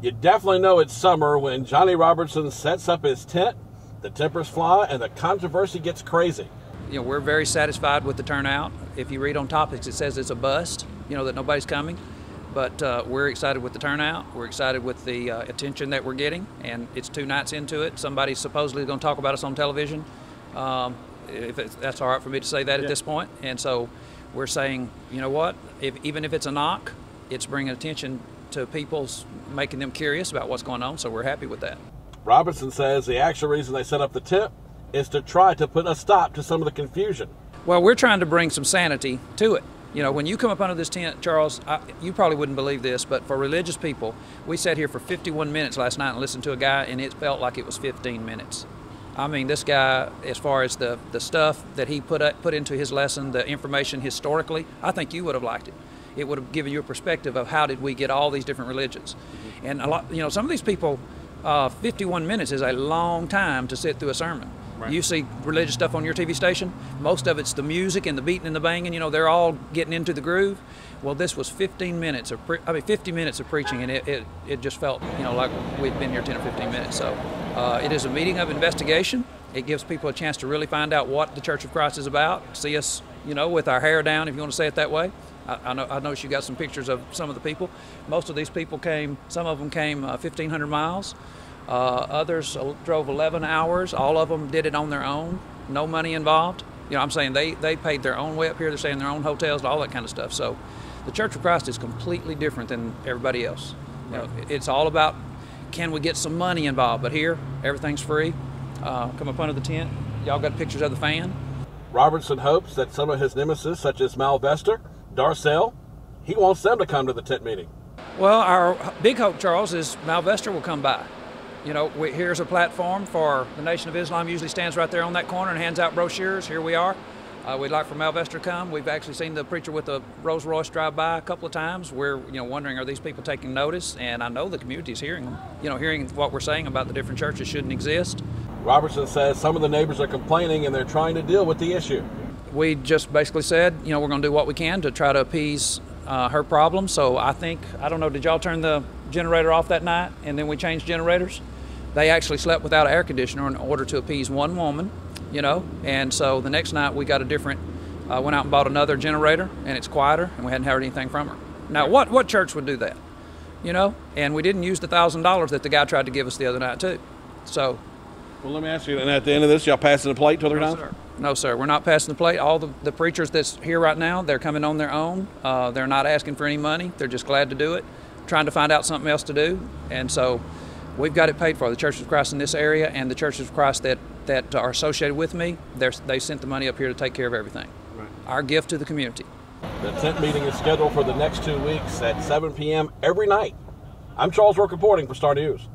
You definitely know it's summer when Johnny Robertson sets up his tent, the tempers fly, and the controversy gets crazy. You know, we're very satisfied with the turnout. If you read on topics, it says it's a bust, you know, that nobody's coming. But we're excited with the turnout. We're excited with the attention that we're getting, and it's 2 nights into it. Somebody's supposedly going to talk about us on television. That's all right for me to say that at this point. And so we're saying, you know what, even if it's a knock, it's bringing attention to people's, making them curious about what's going on, so we're happy with that. Robertson says the actual reason they set up the tent is to try to put a stop to some of the confusion. Well, we're trying to bring some sanity to it. You know, when you come up under this tent, Charles, you probably wouldn't believe this, but for religious people, we sat here for 51 minutes last night and listened to a guy, and it felt like it was 15 minutes. I mean, this guy, as far as the stuff that he put into his lesson, the information historically, I think you would have liked it. It would have given you a perspective of how did we get all these different religions. And a lot, you know, some of these people, 51 minutes is a long time to sit through a sermon. Right. You see religious stuff on your TV station, most of it's the music and the beating and the banging, you know, they're all getting into the groove. Well, this was 50 minutes of preaching, and it just felt, you know, like we'd been here 10 or 15 minutes. So it is a meeting of investigation. It gives people a chance to really find out what the Church of Christ is about, see us, you know, with our hair down, if you want to say it that way. I noticed you got some pictures of some of the people. Most of these people came, some of them came 1,500 miles. Others drove 11 hours. All of them did it on their own, no money involved. You know, I'm saying they paid their own way up here. They're staying in their own hotels, all that kind of stuff. So the Church of Christ is completely different than everybody else. You know, it's all about, can we get some money involved? But here, everything's free. Come up under the tent. Y'all got pictures of the fan. Robertson hopes that some of his nemesis, such as Malvester, Darcell, he wants them to come to the tent meeting. Well, our big hope, Charles, is Malvester will come by. You know, here's a platform for the Nation of Islam, usually stands right there on that corner and hands out brochures. Here we are. We'd like for Malvester to come. We've actually seen the preacher with a Rolls Royce drive by a couple of times. We're, you know, wondering, are these people taking notice? And I know the community is hearing them. You know, hearing what we're saying about the different churches shouldn't exist. Robertson says some of the neighbors are complaining and they're trying to deal with the issue. We just basically said, you know, we're going to do what we can to try to appease her problem. So I don't know, did y'all turn the generator off that night and then we changed generators? They actually slept without an air conditioner in order to appease one woman, you know, and so the next night we got a different, went out and bought another generator, and it's quieter, and we hadn't heard anything from her. Now, what church would do that, you know? And we didn't use the $1,000 that the guy tried to give us the other night, too. So. Well, let me ask you, and at the end of this, y'all passing the plate till they're done? Sir. No, sir. We're not passing the plate. All the preachers that's here right now, they're coming on their own. They're not asking for any money. They're just glad to do it, trying to find out something else to do, and so we've got it paid for. The Churches of Christ in this area and the Churches of Christ that are associated with me, they sent the money up here to take care of everything. Right. Our gift to the community. The tent meeting is scheduled for the next 2 weeks at 7 p.m. every night. I'm Charles Rourke reporting for Star News.